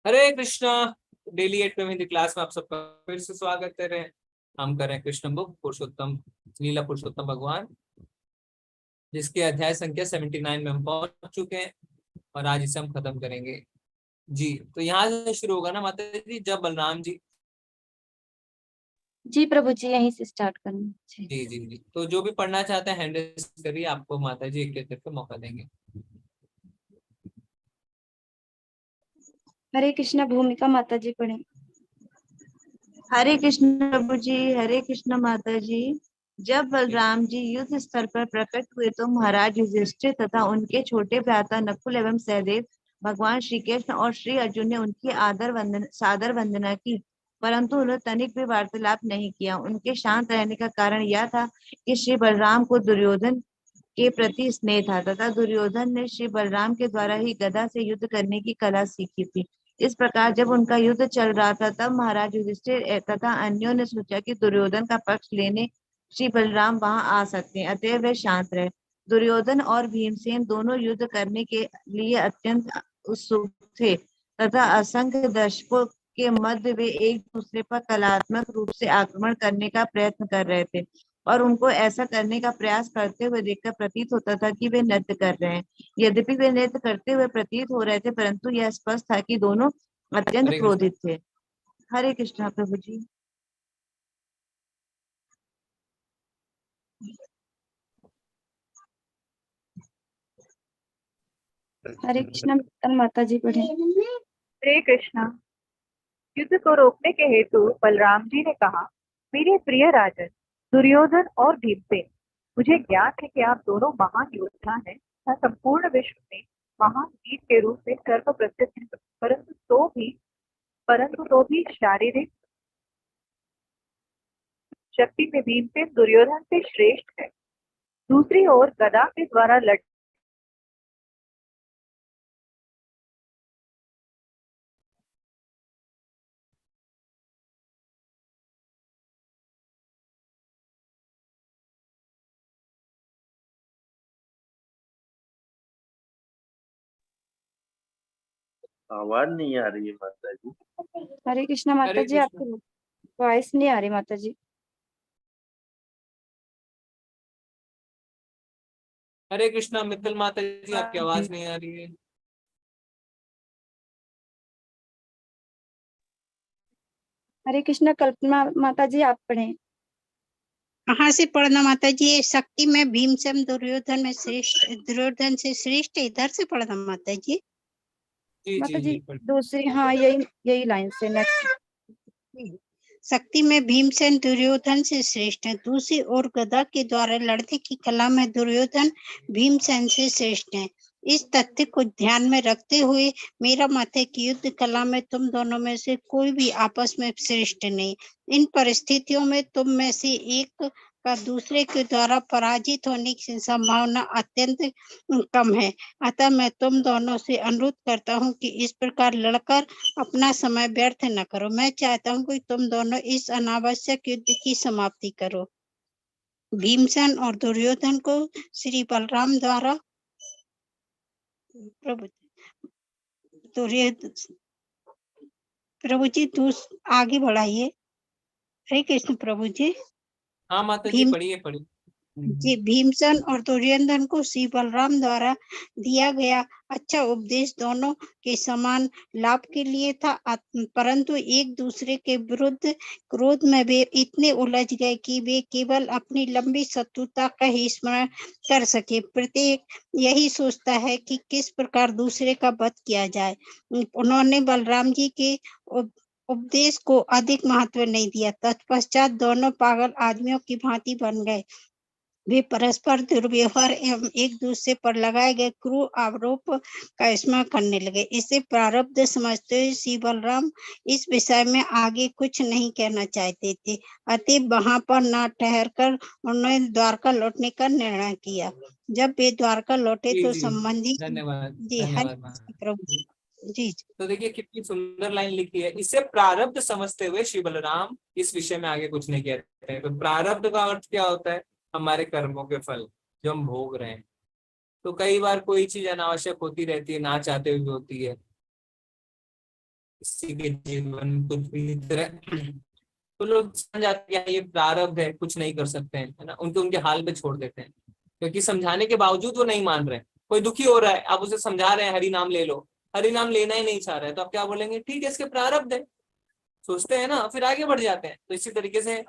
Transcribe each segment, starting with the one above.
हरे Krishna. Daily 8 में Hindi class में आप सबका फिर से स्वागत है। हम करें कृष्ण बुक पुरुषोत्तम लीला पुरुषोत्तम भगवान, जिसके अध्याय संख्या 79 में हम पहुंच चुके हैं और आज इसे हम खत्म करेंगे। जी, तो यहाँ से शुरू होगा ना माता जी, जब बलराम जी। जी प्रभु जी, यहीं से स्टार्ट करना। जी जी जी, तो जो भी पढ़ना चाहते हैं हैंड रेस करिए, आपको माता जी एक एक करके मौका देंगे। हरे कृष्णा भूमिका माता जी पढ़े। हरे कृष्ण प्रभु जी, हरे कृष्ण माता जी। जब बलराम जी युद्ध स्थल पर प्रकट हुए तो महाराज युधिष्ठिर तथा उनके छोटे भ्राता नकुल एवं सहदेव, भगवान श्री कृष्ण और श्री अर्जुन ने उनकी सादर वंदना की, परंतु उन्होंने तनिक भी वार्तालाप नहीं किया। उनके शांत रहने का कारण यह था कि श्री बलराम को दुर्योधन के प्रति स्नेह था तथा दुर्योधन ने श्री बलराम के द्वारा ही गदा से युद्ध करने की कला सीखी थी। इस प्रकार जब उनका युद्ध चल रहा था तब महाराज युधिष्ठिर तथा अन्यों ने सोचा कि दुर्योधन का पक्ष लेने श्री बलराम वहां आ सकते हैं, अतः वे शांत रहे। दुर्योधन और भीमसेन दोनों युद्ध करने के लिए अत्यंत उत्सुक थे तथा असंख्य दर्शकों के मध्य वे एक दूसरे पर कलात्मक रूप से आक्रमण करने का प्रयत्न कर रहे थे और उनको ऐसा करने का प्रयास करते हुए देखकर प्रतीत होता था कि वे नृत्य कर रहे हैं। यद्यपि वे नृत्य करते हुए प्रतीत हो रहे थे, परंतु यह स्पष्ट था कि दोनों अत्यंत हरे कृष्णा। क्रोधित थे। हरे कृष्णा प्रभु जी। हरे कृष्णा मित्तल माता जी पढ़े। हरे कृष्णा। युद्ध को रोकने के हेतु बलराम जी ने कहा, मेरे प्रिय राजन दुर्योधन और भीमसेन, मुझे ज्ञान है कि आप दोनों महान योद्धा हैं तथा संपूर्ण विश्व में महान वीर के रूप में सर्व प्रसिद्ध हैं, परंतु तो भी शारीरिक शक्ति में भीमसेन दुर्योधन से श्रेष्ठ है। दूसरी ओर गदा के द्वारा आवाज नहीं आ रही है माता जी। हरे कृष्णा माता हरे जी, कृष्णा। आपकी वॉइस नहीं आ रही माता जी। हरे कृष्णा मित्तल माता जी, आपकी आवाज नहीं आ रही है। हरे कृष्णा कल्पना माता जी, आप पढ़े। कहाँ से पढ़ना माता जी? ये शक्ति में भीमसेन दुर्योधन में श्रेष्ठ, दुर्योधन से श्रेष्ठ, इधर से पढ़ना माता जी। जी माता जी जी जी, दूसरी, हाँ यही लाइन से नेक्स्ट। शक्ति में भीमसेन दुर्योधन से श्रेष्ठ है। दूसरी ओर गदा के द्वारा लड़ने की कला में दुर्योधन भीमसेन से श्रेष्ठ है। इस तथ्य को ध्यान में रखते हुए मेरा मत है कि युद्ध कला में तुम दोनों में से कोई भी आपस में श्रेष्ठ नहीं। इन परिस्थितियों में तुम में से एक का दूसरे के द्वारा पराजित होने की संभावना अत्यंत कम है। अतः मैं तुम दोनों से अनुरोध करता हूँ कि इस प्रकार लड़कर अपना समय व्यर्थ न करो। मैं चाहता हूँ कि तुम दोनों इस अनावश्यक युद्ध की समाप्ति करो। भीमसेन और दुर्योधन को श्री बलराम द्वारा प्रभु जी आगे बढ़ाइए। हरे कृष्ण प्रभु जी। हाँ माता जी, पढ़िए पढ़िए। जी, भीमसेन और दुर्योधन को श्री बलराम द्वारा दिया गया अच्छा उपदेश दोनों के समान लाभ के लिए था, परंतु एक दूसरे के विरुद्ध क्रोध में वे इतने उलझ गए कि वे केवल अपनी लंबी शत्रुता का ही स्मरण कर सके। प्रत्येक यही सोचता है कि किस प्रकार दूसरे का वध किया जाए। उन्होंने बलराम जी के उपदेश को अधिक महत्व नहीं दिया। तत्पश्चात दोनों पागल आदमियों की भांति बन गए। वे परस्पर दुर्व्यवहार एवं एक दूसरे पर लगाए गए क्रूर आरोप का स्मरण करने लगे। इसे प्रारब्ध समझते हुए श्री बलराम इस विषय में आगे कुछ नहीं कहना चाहते थे, अतः वहां पर न ठहरकर उन्होंने द्वारका लौटने का निर्णय किया। जब वे द्वारका लौटे तो संबंधी धन्यवाद जी धन्यवाद प्रभु जी। तो देखिए कितनी सुंदर लाइन लिखी है, इसे प्रारब्ध समझते हुए श्री बलराम इस विषय में आगे कुछ नहीं कहते हैं। तो प्रारब्ध का अर्थ क्या होता है? हमारे कर्मों के फल जो हम भोग रहे हैं। तो कई बार कोई चीज अनावश्यक होती रहती है, ना चाहते हुए होती है। किसी के जीवन में कुछ भी तरह तो लोग समझ जाते हैं ये प्रारब्ध है, कुछ नहीं कर सकते हैं, है ना, उनके हाल पे छोड़ देते हैं, क्योंकि समझाने के बावजूद वो नहीं मान रहे। कोई दुखी हो रहा है, आप उसे समझा रहे हैं हरि नाम ले लो, हरि नाम लेना ही नहीं चाह रहा है, तो आप क्या बोलेंगे, ठीक है इसके प्रारब्ध है, सोचते हैं ना, फिर आगे बढ़ जाते हैं। तो इसी तरीके से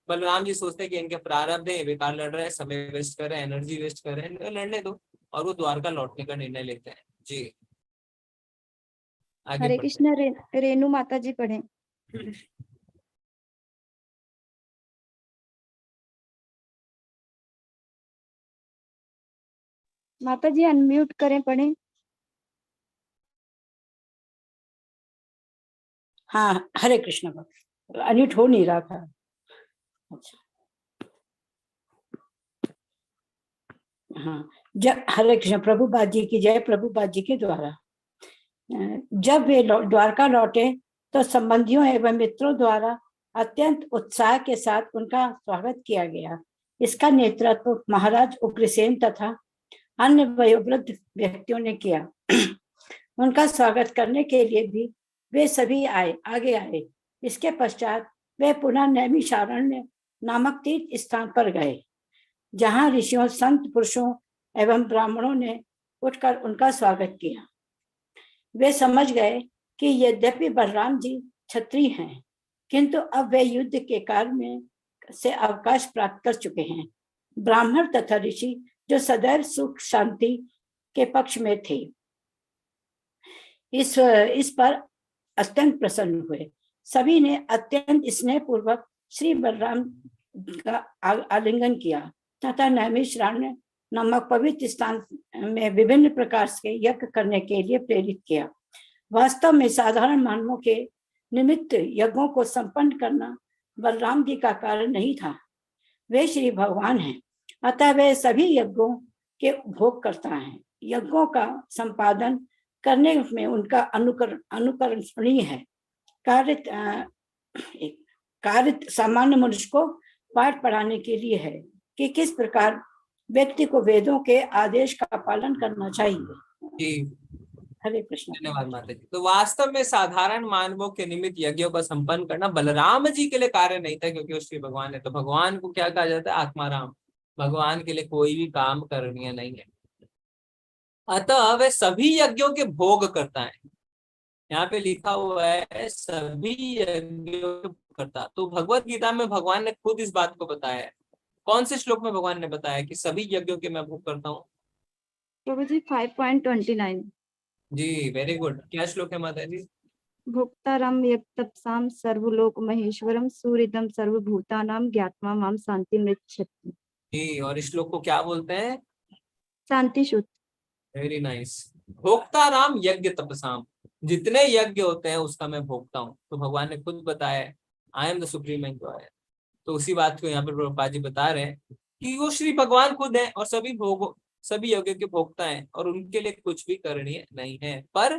बलराम जी सोचते हैं कि इनके प्रारब्ध है, बेकार लड़ रहे हैं, समय वेस्ट कर रहे हैं, एनर्जी वेस्ट कर रहे हैं, लड़ने दो, और वो द्वारका लौटने का निर्णय लेते हैं। जी आगे हरे बढ़ते कृष्ण। रेणु माता जी पढ़े। हैं। माता जी अनम्यूट करें, पढ़ें। हाँ, हरे कृष्ण बाबू, अनम्यूट हो नहीं रहा था। अच्छा, हाँ, जब हरे कृष्ण, प्रभुपाद जी की जय। प्रभुपाद जी के द्वारा जब वे द्वारका लौटे तो संबंधियों एवं मित्रों द्वारा अत्यंत उत्साह के साथ उनका स्वागत किया गया। इसका नेतृत्व महाराज उग्रसेन तथा अन्य वयोवृद्ध व्यक्तियों ने किया। उनका स्वागत करने के लिए भी वे सभी आगे आए। इसके पश्चात वे पुनः नैमिषारण्य नामक तीर्थ स्थान पर गए, जहां ऋषियों, संत पुरुषों एवं ब्राह्मणों ने उठकर उनका स्वागत किया। वे समझ गए कि यद्यपि बलराम जी क्षत्रिय हैं, किंतु अब वे युद्ध के कार्य में से अवकाश प्राप्त कर चुके हैं। ब्राह्मण तथा ऋषि जो सदैव सुख शांति के पक्ष में थे, इस पर अत्यंत प्रसन्न हुए। सभी ने अत्यंत स्नेहपूर्वक श्री बलराम का आलिंगन किया तथा नैमिषारण्य नामक पवित्र स्थान में विभिन्न प्रकार के यज्ञ करने के लिए प्रेरित किया। वास्तव में साधारण मानवों के निमित्त यज्ञों को संपन्न करना बलराम जी का कार्य नहीं था। वे श्री भगवान हैं, अतः वे सभी यज्ञों के भोग करता है। यज्ञों का संपादन करने में उनका अनुकरणीय है। कार्य सामान्य मनुष्य को पाठ पढ़ाने के लिए है कि किस प्रकार व्यक्ति को वेदों के आदेश का पालन करना चाहिए। जी हरे कृष्ण। धन्यवाद माता जी। तो वास्तव में साधारण मानवों के निमित्त यज्ञों का संपन्न करना बलराम जी के लिए कार्य नहीं था, क्योंकि वो श्री भगवान है। तो भगवान को क्या कहा जाता है, आत्माराम। भगवान के लिए कोई भी काम करणीय नहीं है, अतः वे सभी यज्ञों के भोग करता है। यहाँ पे लिखा हुआ है सभी यज्ञों के करता। तो भगवत गीता में भगवान ने खुद इस बात को बताया है। कौन से श्लोक में भगवान ने बताया कि सभी यज्ञों के मैं भोग करता हूँ? प्रभु जी 5.29। जी वेरी गुड। क्या श्लोक है माता जी? भोक्तारं यत्तपसां सर्वलोक महेश्वरम सूर्यदम सर्वभूतानां ज्ञात्वा माम शान्तिमृच्छति। जी, और इस श्लोक को क्या बोलते हैं? शांति सूत्र। Very nice. भोक्ता राम यज्ञ तपसाम, जितने यज्ञ होते हैं उसका मैं भोगता हूँ। तो भगवान ने खुद बताया I am the supreme enjoyer. तो उसी बात को यहाँ पे प्रभुपाद जी बता रहे हैं कि वो श्री भगवान खुद है और सभी यज्ञ के भोक्ता हैं, और उनके लिए कुछ भी करणीय नहीं है। पर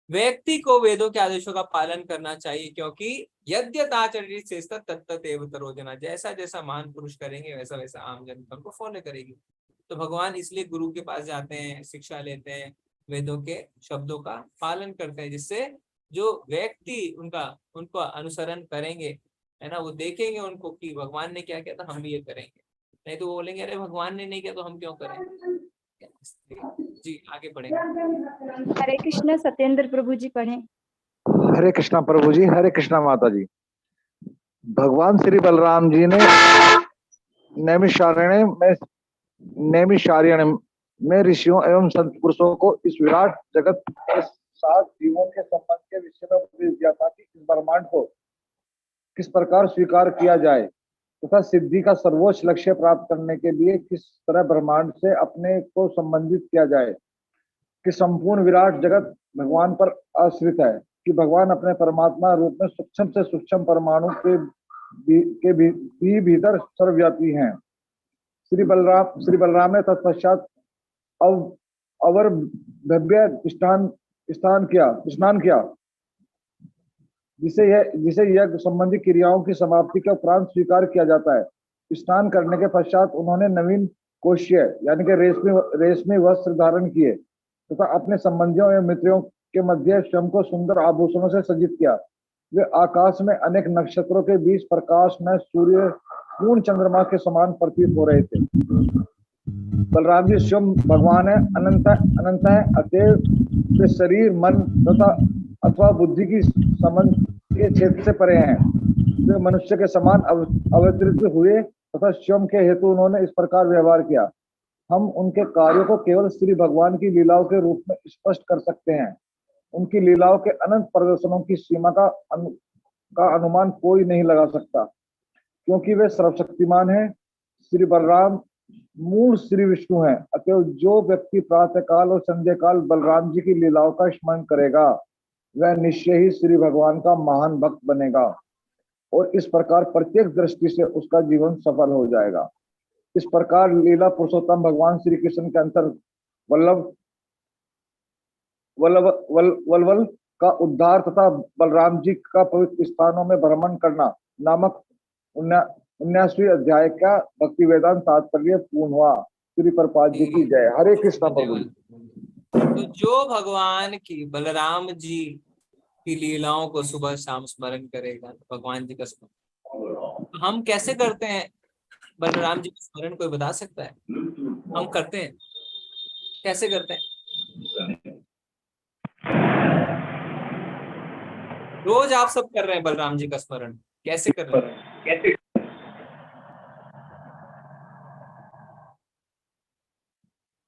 व्यक्ति को वेदों के आदेशों का पालन करना चाहिए, क्योंकि यद्यताचरित शेषतः तत्तदेव तरोजना। जैसा जैसा महान पुरुष करेंगे वैसा वैसा आम जनता उनको फॉलो करेगी। तो भगवान इसलिए गुरु के पास जाते हैं, शिक्षा लेते हैं, वेदों के शब्दों का पालन करते हैं, जिससे जो व्यक्ति उनको अनुसरण करेंगे, है ना, वो देखेंगे उनको कि भगवान ने क्या किया था, हम भी ये करेंगे। नहीं तो वो बोलेंगे अरे भगवान ने नहीं किया तो हम क्यों करें। जी आगे बढ़ेंगे। हरे कृष्ण। सत्येंद्र प्रभु जी पढ़े। हरे कृष्णा प्रभु जी। हरे कृष्णा माता जी। भगवान श्री बलराम जी ने नैमिषारण्य में ऋषियों एवं संत पुरुषों को इस विराट जगत के साथ जीवों के संबंध के विषय में उपदेश दिया था कि इस ब्रह्मांड को किस प्रकार स्वीकार किया जाए तथा सिद्धि का सर्वोच्च लक्ष्य प्राप्त करने के लिए किस तरह ब्रह्मांड से अपने को संबंधित किया जाए, कि संपूर्ण विराट जगत भगवान पर आश्रित है, कि भगवान अपने परमात्मा रूप में सूक्ष्म से सूक्ष्म परमाणु के भीतर सर्वव्यापी हैं। श्री बलराम ने तत्पश्चात अवर भव्य स्नान किया, जिसे यज्ञ संबंधी क्रियाओं की समाप्ति के उपरांत स्वीकार किया जाता है। स्नान करने के पश्चात उन्होंने नवीन कोश्य यानी कि रेशमी वस्त्र धारण किए तथा अपने संबंधियों एवं के मध्य स्वयं को सुंदर आभूषणों से सज्जित किया। वे आकाश में अनेक नक्षत्रों के बीच प्रकाश में सूर्य पूर्ण चंद्रमा के समान प्रतीत हो रहे थे। बलराम जी स्वयं भगवान है, अनंत है, अतएव वे शरीर, मन तथा अथवा बुद्धि की संबंध के क्षेत्र से परे हैं। वे मनुष्य के समान अवतरित हुए तथा स्वयं के हेतु उन्होंने इस प्रकार व्यवहार किया। हम उनके कार्यों को केवल श्री भगवान की लीलाओं के रूप में स्पष्ट कर सकते हैं। उनकी लीलाओं के अनंत प्रदर्शनों की सीमा का अनुमान कोई नहीं लगा सकता, क्योंकि वे सर्वशक्तिमान हैं। श्री बलराम मूल श्री विष्णु हैं। अतएव जो व्यक्ति प्रातः काल और संध्या काल बलराम जी की लीलाओं का स्मरण करेगा वह निश्चय ही श्री भगवान का महान भक्त बनेगा और इस प्रकार प्रत्येक दृष्टि से उसका जीवन सफल हो जाएगा। इस प्रकार लीला पुरुषोत्तम भगवान श्री कृष्ण के अंतर वल्लभ का उद्धार तथा बलराम जी का पवित्र स्थानों में भ्रमण करना नामक 19वें अध्याय का भक्ति वेदांत तात्पर्य पूर्ण हुआ। श्री प्रभुपाद जी की जय। हरे कृष्ण प्रभु। तो जो भगवान की बलराम जी की लीलाओं को सुबह शाम स्मरण करेगा भगवान जी का स्मरण हम कैसे करते हैं? बलराम जी का स्मरण कोई बता सकता है? हम करते हैं, कैसे करते हैं? रोज आप सब कर रहे हैं बलराम जी का स्मरण, कैसे कर रहे हैं? कैसे?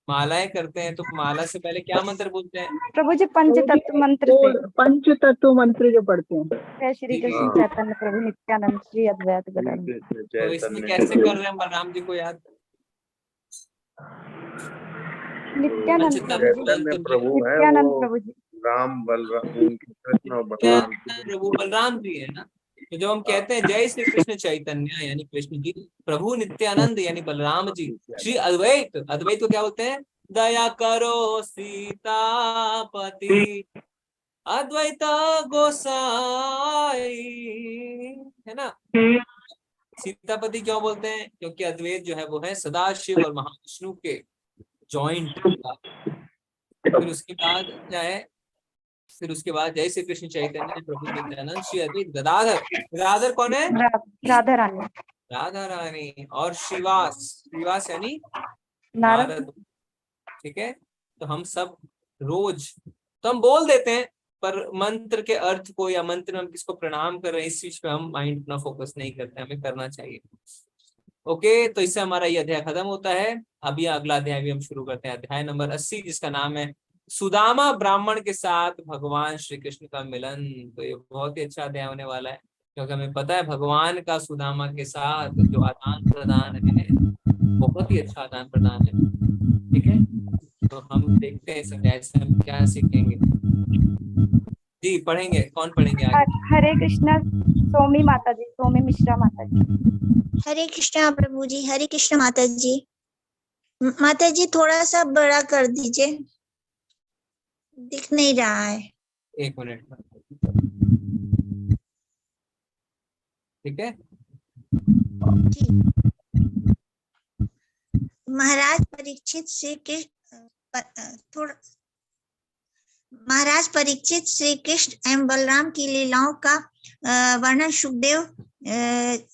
मालाएं करते हैं तो माला से पहले क्या मंत्र बोलते हैं? प्रभु जी पंचतत्व मंत्र से पंचतत्व मंत्र जो पढ़ते हैं। जय श्री कृष्ण चैतन्य प्रभु नित्यानंद श्री अद्वैत गदाधर। तो इसमें कैसे कर रहे हैं बलराम जी को याद? नित्यानंद प्रभु है, नित्यानंद वो प्रभु जी। राम बलराम, कृष्ण और बलराम प्रभु बलराम जी है ना। तो जब हम कहते हैं जय श्री कृष्ण चैतन्य यानी कृष्ण जी, प्रभु नित्यानंद यानी बलराम जी, श्री अद्वैत, अद्वैत को क्या बोलते हैं? दया करो सीतापति अद्वैत गोसाई, है ना। सीतापति क्यों बोलते हैं? क्योंकि अद्वैत जो है वो है सदाशिव और महाविष्णु के जॉइंट। फिर उसके बाद क्या है? फिर उसके बाद जय श्री कृष्ण चैतन्य प्रभु नित्यानंद श्री अद्वैत गदाधर। गदाधर कौन है? राधा रानी। राधा रानी। और श्रीवास, श्रीवास यानी नारद। नारद। ठीक है, तो हम सब रोज तो हम बोल देते हैं, पर मंत्र के अर्थ को या मंत्र में हम किसको प्रणाम कर रहे हैं इस चीज पे हम माइंड अपना फोकस नहीं करते, हमें करना चाहिए। ओके, तो इससे हमारा ये अध्याय खत्म होता है। अभी अगला अध्याय भी हम शुरू करते हैं, अध्याय नंबर 80, जिसका नाम है सुदामा ब्राह्मण के साथ भगवान श्री कृष्ण का मिलन। तो ये बहुत ही अच्छा अध्याय होने वाला है, क्योंकि हमें पता है भगवान का सुदामा के साथ जो आदान प्रदान है बहुत ही अच्छा आदान प्रदान है। ठीक है, तो हम देखते हैं इस अध्याय से हम क्या सीखेंगे। जी पढ़ेंगे, कौन पढ़ेंगे आगे? हरे कृष्णा सोमी माता जी, सोमी मिश्रा माता जी। हरे कृष्णा प्रभु जी। हरे कृष्णा माता जी। माता जी थोड़ा सा बड़ा कर दीजिए, दिख नहीं रहा है। एक मिनट, ठीक है। महाराज परीक्षित श्री कृष्ण एवं बलराम की लीलाओं का वर्णन सुखदेव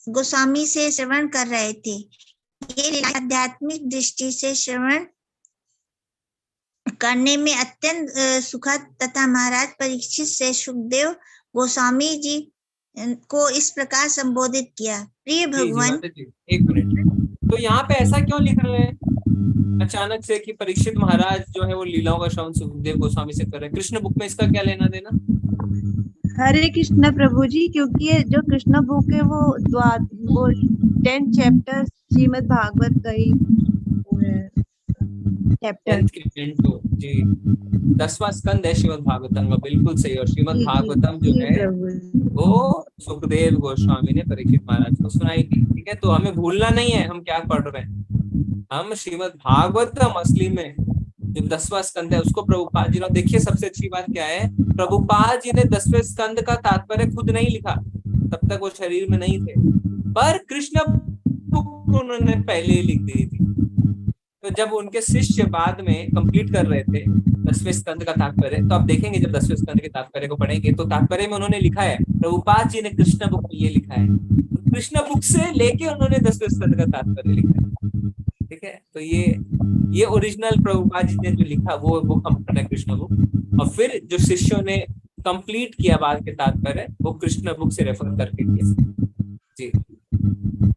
गोस्वामी से श्रवण कर रहे थे। ये लीला आध्यात्मिक दृष्टि से श्रवण करने में अत्यंत सुखद तथा महाराज परीक्षित से सुखदेव गोस्वामी जी को इस प्रकार संबोधित किया। प्रिय भगवान। एक मिनट, तो यहाँ पे ऐसा क्यों लिख रहे हैं अचानक से कि परीक्षित महाराज जो है वो लीलाओं का श्रवण सुखदेव गोस्वामी से कर रहे हैं? कृष्ण बुक में इसका क्या लेना देना? हरे कृष्ण प्रभु जी, क्योंकि ये जो कृष्ण बुक है वो 10 चैप्टर श्रीमद् भागवत का ही चैप्टर जी 10वां स्कंद है श्रीमद् भागवतम, बिल्कुल सही। और श्रीमद् भागवतम जो है वो सुखदेव गोस्वामी ने परीक्षित महाराज को सुनाई थी। ठीक है, तो हमें भूलना नहीं है हम क्या पढ़ रहे हैं। हम श्रीमद् भागवतम असली में जो 10वां स्कंद है उसको प्रभुपाद जी ने, देखिए सबसे अच्छी बात क्या है, प्रभुपाद जी ने 10वें स्कंद का तात्पर्य खुद नहीं लिखा, तब तक वो शरीर में नहीं थे, पर कृष्ण बुक उन्होंने पहले ही लिख दी थी। तो जब उनके शिष्य बाद में कंप्लीट कर रहे थे 10वें स्कंद का तात्पर्य, तो आप देखेंगे जब 10वें स्कंद के तात्पर्य को पढ़ेंगे तो तात्पर्य में उन्होंने लिखा है, प्रभुपाद जी ने कृष्ण बुक में ये लिखा है, तो कृष्ण बुक से लेके उन्होंने 10वें स्कंद का तात्पर्य लिखा है। ठीक है, तो ये ओरिजिनल प्रभुपाद जी ने जो लिखा वो बुक हम पढ़ रहे हैं, कृष्ण बुक। और फिर जो शिष्यों ने कंप्लीट किया बाद के तात्पर्य, वो कृष्ण बुक से रेफर करके किया। जी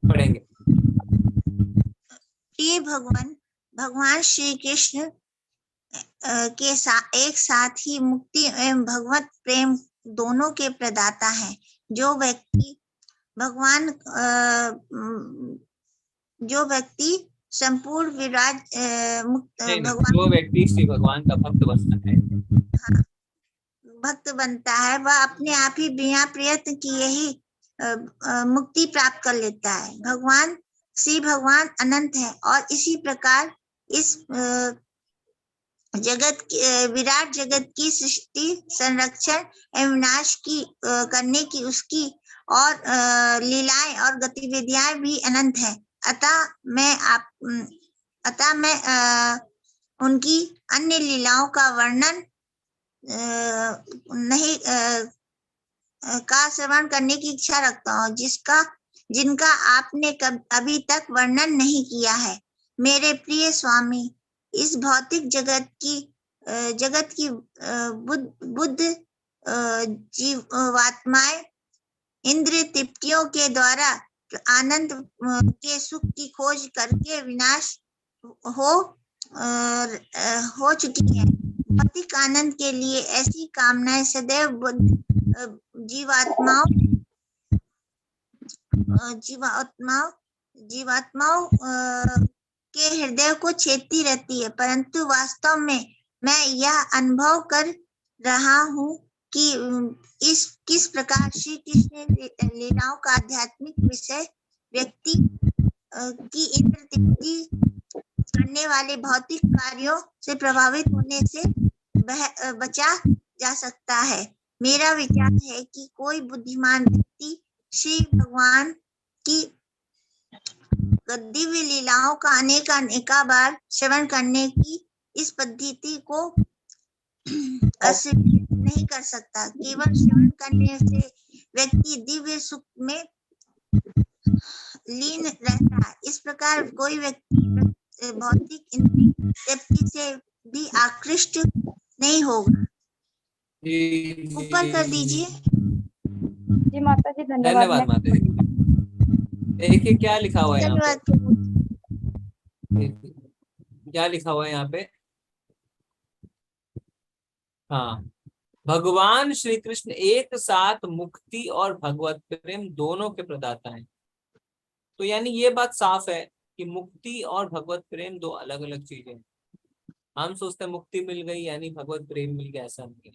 पढ़ेंगे। प्रिय भगवान श्री कृष्ण के एक साथ ही मुक्ति एवं भगवत प्रेम दोनों के प्रदाता हैं। जो व्यक्ति संपूर्ण विराज भगवान, जो व्यक्ति श्री भगवान का भक्त बनता है, भक्त बनता है, वह अपने आप ही बिना प्रयत्न किए ही मुक्ति प्राप्त कर लेता है। श्री भगवान अनंत है और इसी प्रकार इस विराट जगत की सृष्टि, संरक्षण एवं विनाश करने की उसकी और लीलाएं और गतिविधियां भी अनंत है। अतः मैं उनकी अन्य लीलाओं का वर्णन का श्रवण करने की इच्छा रखता हूँ, जिनका आपने अभी तक वर्णन नहीं किया है। मेरे प्रिय स्वामी, इस भौतिक जगत की बुद्ध जीवात्माएं इंद्रिय तृप्तियों के द्वारा आनंद के सुख की खोज करके विनाश हो चुकी है। भौतिक आनंद के लिए ऐसी कामनाएं सदैव बुद्ध जीवात्माओं के हृदय को छेदती रहती है, परंतु वास्तव में मैं यह अनुभव कर रहा हूँ कि किस प्रकार श्री कृष्ण लीलाओं का आध्यात्मिक विषय व्यक्ति की इंद्र तृप्ति करने वाले भौतिक कार्यों से प्रभावित होने से बचा जा सकता है। मेरा विचार है कि कोई बुद्धिमान व्यक्ति श्री भगवान की दिव्य लीलाओं का अनेका बार श्रवण करने की इस पद्धति को अस्वीकार नहीं कर सकता। केवल श्रवण करने से व्यक्ति दिव्य सुख में लीन रहता है। इस प्रकार कोई व्यक्ति भौतिक इंद्रिय से भी आकृष्ट नहीं होगा। ऊपर कर दीजिए। जी माता जी धन्यवाद माता जी। देखिए क्या लिखा हुआ है यहाँ पे, क्या लिखा हुआ है यहाँ पे। हाँ, भगवान श्री कृष्ण एक साथ मुक्ति और भगवत प्रेम दोनों के प्रदाता हैं। तो यानी ये बात साफ है कि मुक्ति और भगवत प्रेम दो अलग अलग चीजें हैं। हम सोचते हैं मुक्ति मिल गई यानी भगवत प्रेम मिल गया, ऐसा नहीं है।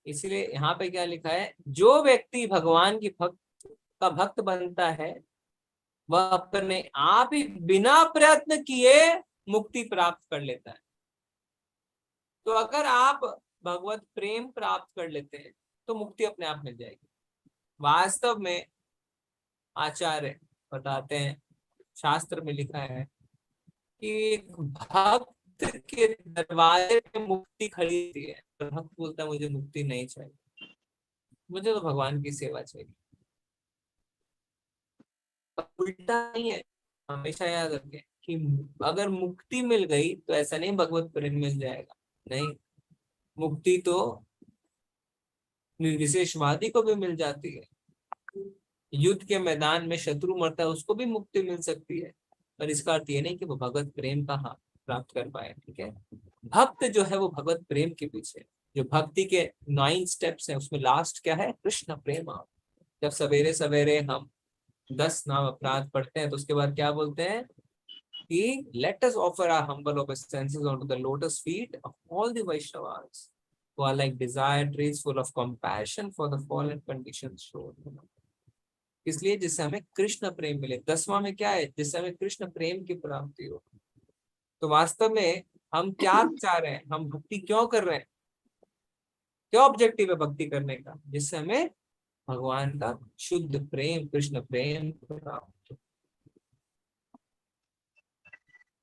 इसलिए यहाँ पे क्या लिखा है, जो व्यक्ति भगवान की भक्त बनता है वह अपने आप ही बिना प्रयत्न किए मुक्ति प्राप्त कर लेता है। तो अगर आप भगवत प्रेम प्राप्त कर लेते हैं तो मुक्ति अपने आप मिल जाएगी। वास्तव में आचार्य बताते हैं, शास्त्र में लिखा है कि भक्त के दरवाजे पे मुक्ति खड़ी होती है, भक्त बोलता है मुझे मुक्ति नहीं चाहिए, मुझे तो भगवान की सेवा चाहिए। उल्टा नहीं है, हमेशा याद रखें कि अगर मुक्ति मिल गई तो ऐसा नहीं भगवत प्रेम मिल जाएगा, नहीं। मुक्ति तो निर्विशेषवादी को भी मिल जाती है। युद्ध के मैदान में शत्रु मरता है उसको भी मुक्ति मिल सकती है, पर इसका अर्थ ये नहीं कि वो भगवत प्रेम का प्राप्त कर पाए। ठीक है, भक्त जो है वो भगवत प्रेम के पीछे, जो भक्ति के 9 स्टेप्स हैं उसमें लास्ट क्या है, कृष्ण प्रेम। जब सवेरे सवेरे हम 10 नाम अपराध पढ़ते हैं तो उसके बाद क्या बोलते हैं कि let us offer our humble obeisances onto the lotus feet of all the Vaishnavas who are like desire trees full of compassion for the fallen conditions shown। इसलिए जिससे हमें कृष्ण प्रेम मिले। 10वां में क्या है, जिससे हमें कृष्ण प्रेम की प्राप्ति हो। तो वास्तव में हम क्या चाह रहे हैं, हम भक्ति क्यों कर रहे हैं, क्या ऑब्जेक्टिव है भक्ति करने का, जिससे हमें भगवान का शुद्ध प्रेम, कृष्ण प्रेम प्राप्त।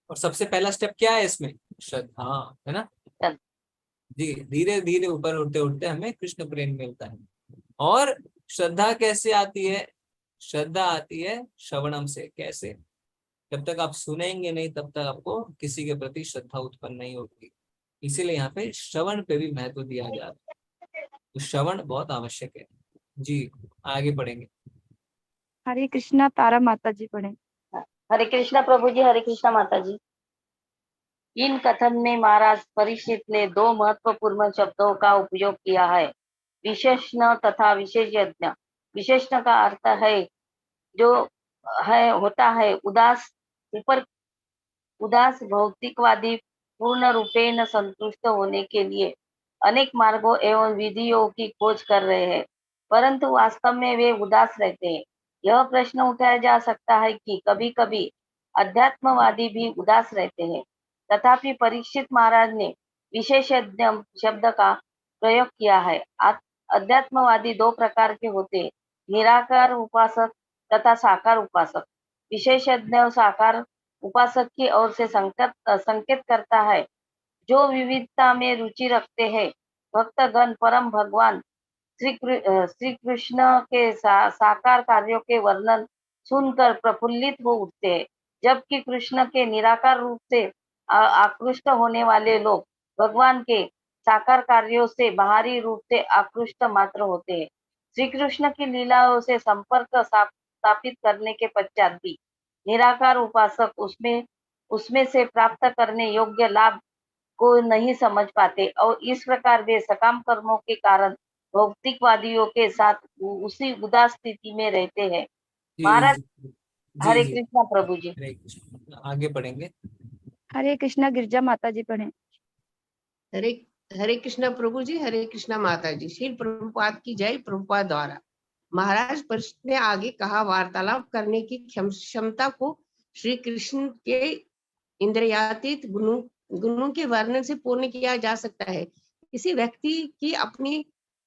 और सबसे पहला स्टेप क्या है इसमें? श्रद्धा, है ना जी। धीरे धीरे ऊपर उठते उठते हमें कृष्ण प्रेम मिलता है। और श्रद्धा कैसे आती है? श्रद्धा आती है श्रवणम से। कैसे? जब तक आप सुनेंगे नहीं तब तक आपको किसी के प्रति श्रद्धा उत्पन्न नहीं होगी। इसीलिए यहाँ पे श्रवण पे भी महत्व दिया जा रहा है। तो श्रवण बहुत आवश्यक है जी। आगे पढ़ेंगे। हरे कृष्णा तारा माता जी पढ़े। हरे कृष्णा प्रभु जी, हरे कृष्णा माता जी। इन कथन में महाराज परीक्षित ने दो महत्वपूर्ण शब्दों का उपयोग किया है, विशेषण तथा विशेषज्ञ। विशेषण का अर्थ है जो है होता है उदास भौतिकवादी पूर्ण रूपेण संतुष्ट होने के लिए अनेक मार्गों एवं विधियों की खोज कर रहे हैं, परंतु वास्तव में वे उदास रहते हैं। यह प्रश्न उठाया जा सकता है कि कभी कभी अध्यात्मवादी भी उदास रहते हैं। तथापि परीक्षित महाराज ने विशेषज्ञ शब्द का प्रयोग किया है। अध्यात्मवादी दो प्रकार के होते हैं, निराकार उपासक तथा साकार उपासक। विशेषज्ञ साकार उपासक की ओर से संकेत करता है जो विविधता में रुचि रखते हैं। भक्तगण परम भगवान श्री कृष्ण के साकार कार्यों के वर्णन सुनकर प्रफुल्लित हो उठते हैं, जबकि कृष्ण के निराकार रूप से आकृष्ट होने वाले लोग भगवान के साकार कार्यों से बाहरी रूप से आकृष्ट मात्र होते हैं। श्री कृष्ण की लीलाओं से संपर्क स्थापित करने के पश्चात भी निराकार उपासक उसमें से प्राप्त करने योग्य लाभ को नहीं समझ पाते और इस प्रकार वे सकाम कर्मों के कारण भौतिकवादियों के साथ उसी उदास स्थिति में रहते हैं। महाराज हरे कृष्णा प्रभु जी। हरे कृष्ण। आगे पढ़ेंगे। हरे कृष्णा गिरजा माता जी पढ़े। हरे कृष्णा प्रभु जी, हरे कृष्णा माता जी। श्री प्रभुपाद की जय। प्रभुपाद द्वारा महाराज परीक्षित ने आगे कहा, वार्तालाप करने की क्षमता को श्री कृष्ण के इंद्रियातीत गुणों के वर्णन से पूर्ण किया जा सकता है। किसी व्यक्ति की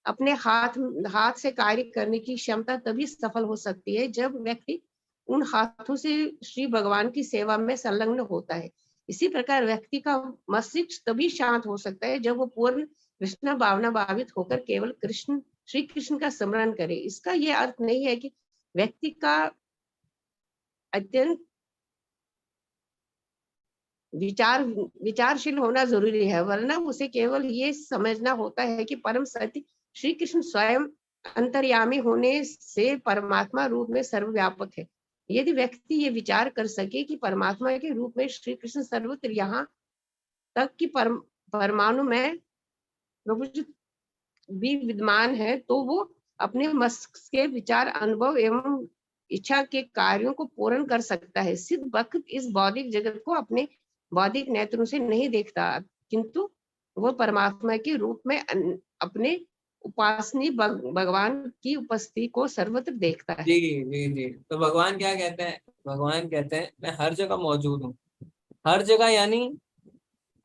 अपने हाथ से कार्य करने की क्षमता तभी सफल हो सकती है जब व्यक्ति उन हाथों से श्री भगवान की सेवा में संलग्न होता है। इसी प्रकार व्यक्ति का मस्तिष्क तभी शांत हो सकता है जब वो पूर्ण कृष्ण भावना भावित होकर केवल श्री कृष्ण का स्मरण करे। इसका यह अर्थ नहीं है कि व्यक्ति का अत्यंत विचारशील होना जरूरी है, वरना उसे केवल ये समझना होता है कि परम सत्य श्री कृष्ण स्वयं अंतर्यामी होने से परमात्मा रूप में सर्वव्यापक है। यदि व्यक्ति ये विचार कर सके कि परमात्मा के रूप में श्री कृष्ण सर्वत्र यहाँ तक कि परमाणु में प्रभु भी विद्यमान है, तो वो अपने मस्तिष्क के विचार, अनुभव एवं इच्छा के कार्यों को पूर्ण कर सकता है। सिद्ध भक्त इस बौद्धिक जगत को अपने बौद्धिक नेत्रों से नहीं देखता, किंतु वो परमात्मा के रूप में अपने उपासनी भगवान की उपस्थिति को सर्वत्र देखता है। जी जी जी। तो भगवान क्या कहते हैं? भगवान कहते हैं मैं हर जगह मौजूद हूँ। हर जगह यानी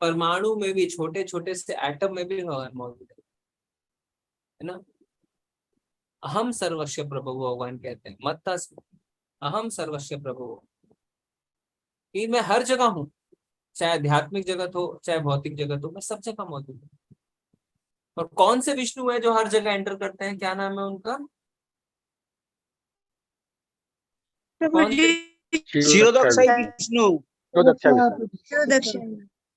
परमाणु में भी, छोटे छोटे से एटम में भी भगवान मौजूद है ना। अहम सर्वस्व प्रभु भगवान कहते हैं। मत्ता अहम सर्वस्व प्रभु, कि मैं हर जगह हूँ, चाहे आध्यात्मिक जगत हो चाहे भौतिक जगत हो, मैं सब जगह मौजूद हूँ। और कौन से विष्णु है जो हर जगह एंटर करते हैं? क्या नाम है उनका? शिरोदक्षाई विष्णु।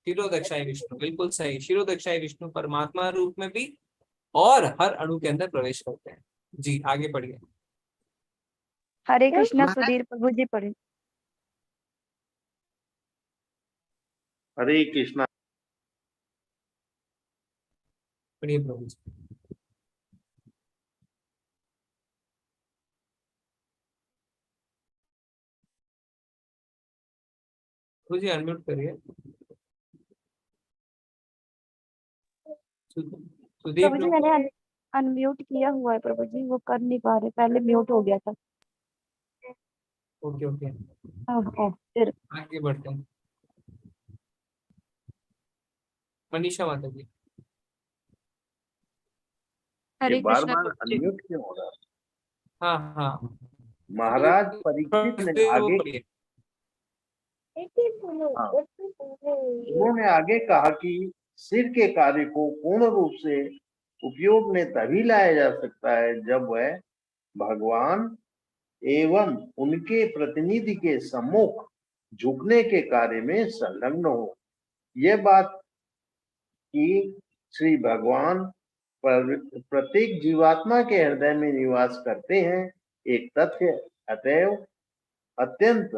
शिरोदक्षाई विष्णु, बिल्कुल सही। शिरोदक्षाई विष्णु परमात्मा रूप में भी और हर अणु के अंदर प्रवेश करते हैं। जी आगे बढ़िए। हरे कृष्णा सुधीर प्रभु जी पढ़े। हरे कृष्णा। पढ़िए प्रभु जी। प्रभु जी अनम्यूट करिए। सुधीर प्रभु जी मैंने अनम्यूट किया हुआ है प्रभु जी, वो कर नहीं पा रहे, पहले म्यूट हो गया था। Okay okay. फिर आगे बढ़ते हैं। मनीषा माता जी। ये बार बार अनम्यूट क्यों हो रहा है? हाँ हाँ। महाराज परीक्षित ने आगे उन्होंने आगे कहा कि सिर के कार्य को पूर्ण रूप से उपयोग में तभी लाया जा सकता है जब वह भगवान एवं उनके प्रतिनिधि के सम्मुख झुकने के कार्य में संलग्न हो। यह बात कि श्री भगवान प्रत्येक जीवात्मा के हृदय में निवास करते हैं एक तथ्य। अतएव अत्यंत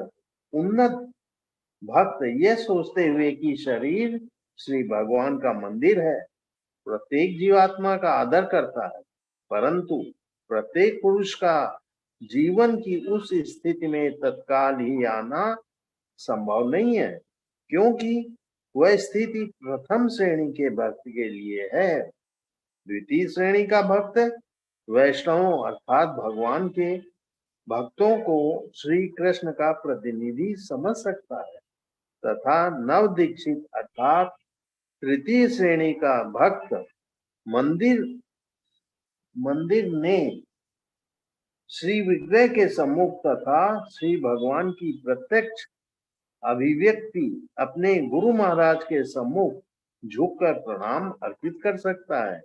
उन्नत भक्त यह सोचते हुए कि शरीर श्री भगवान का मंदिर है, प्रत्येक जीवात्मा का आदर करता है, परंतु प्रत्येक पुरुष का जीवन की उस स्थिति में तत्काल ही आना संभव नहीं है, क्योंकि वह स्थिति प्रथम श्रेणी के भक्त के लिए है। द्वितीय श्रेणी का भक्त वैष्णवों अर्थात भगवान के भक्तों को श्री कृष्ण का प्रतिनिधि समझ सकता है, तथा नव दीक्षित अर्थात तृतीय श्रेणी का भक्त मंदिर ने श्री विग्रह के सम्मुख तथा श्री भगवान की प्रत्यक्ष अभिव्यक्ति अपने गुरु महाराज के सम्मुख झुककर प्रणाम अर्पित कर सकता है।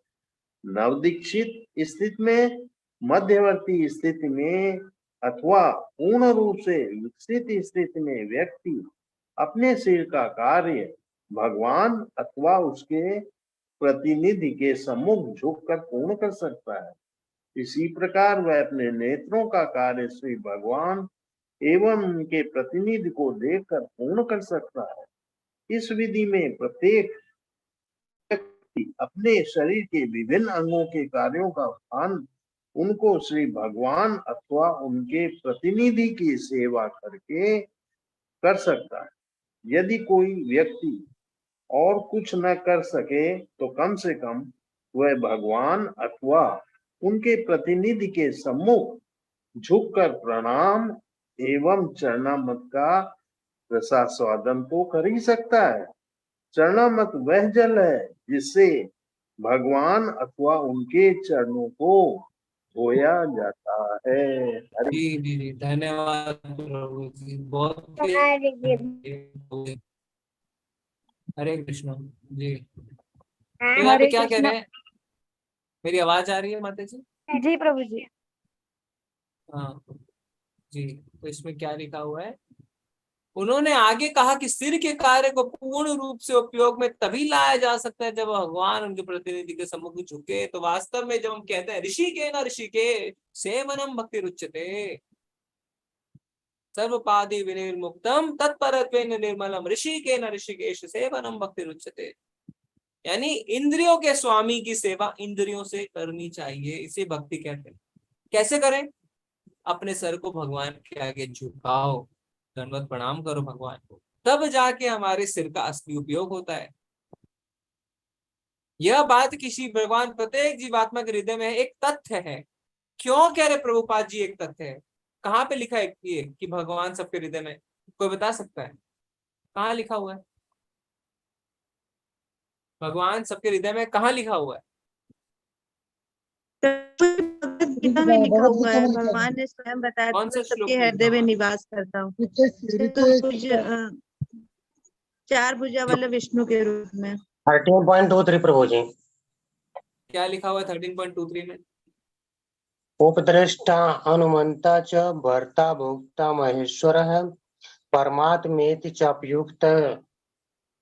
नवदीक्षित स्थिति में, मध्यवर्ती स्थिति में अथवा पूर्ण रूप से विकसित स्थिति में व्यक्ति अपने सिर का कार्य भगवान अथवा उसके प्रतिनिधि के सम्मुख झुककर पूर्ण कर सकता है। इसी प्रकार वह अपने नेत्रों का कार्य श्री भगवान एवं उनके प्रतिनिधि को देखकर पूर्ण कर सकता है। इस विधि में प्रत्येक व्यक्ति अपने शरीर के विभिन्न अंगों के कार्यों का स्थान उनको श्री भगवान अथवा उनके प्रतिनिधि की सेवा करके कर सकता है। यदि कोई व्यक्ति और कुछ न कर सके तो कम से कम वह भगवान अथवा उनके प्रतिनिधि के सम्मुख झुककर प्रणाम एवं चरणामृत का रसास्वादन तो कर ही सकता है। चरणामृत वह जल है जिससे भगवान अथवा उनके चरणों को धोया जाता है। जी जी जी, धन्यवाद प्रभु जी, बहुत हरे कृष्ण जी। तो यहाँ पे हरे क्या कह कृष्ण। रहे हैं? मेरी आवाज आ रही है माता जी? जी प्रभु जी। हाँ जी, तो इसमें क्या लिखा हुआ है? उन्होंने आगे कहा कि सिर के कार्य को पूर्ण रूप से उपयोग में तभी लाया जा सकता है जब भगवान उनके प्रतिनिधि के सम्मुख झुके। तो वास्तव में जब हम कहते हैं ऋषि के न ऋषि के सेवनम भक्ति रुच्यते सर्वपादि विनिर्मुक्तम तत्परत्वेन निर्मलम ऋषि के न ऋषिकेश सेवनम भक्ति रुच्यते, यानी इंद्रियों के स्वामी की सेवा इंद्रियों से करनी चाहिए, इसे भक्ति कहते हैं। कैसे करें? अपने सर को भगवान के आगे झुकाओ, दंडवत प्रणाम करो भगवान को, तब जाके हमारे सिर का असली उपयोग होता है। यह बात किसी भगवान प्रत्येक जीवात्मा के हृदय में एक तथ्य है। क्यों कह रहे प्रभुपाद जी एक तथ्य है? कहाँ पे लिखा है ये कि भगवान सबके हृदय में? कोई बता सकता है कहाँ लिखा हुआ है? भगवान सबके हृदय में कहाँ लिखा हुआ है? गीता में लिखा हुआ है, भगवान ने स्वयं बताया कौन सा मैं श्लोक सबके में हृदय में लिखा हुआ है? निवास करता हूँ चार भुजा वाले विष्णु के रूप में। 13.23 प्रभु जी। क्या लिखा हुआ है 13.23 में? उपद्रष्टा अनुमंता च भर्ता भोक्ता महेश्वरः परमात्मेति चाप्युक्त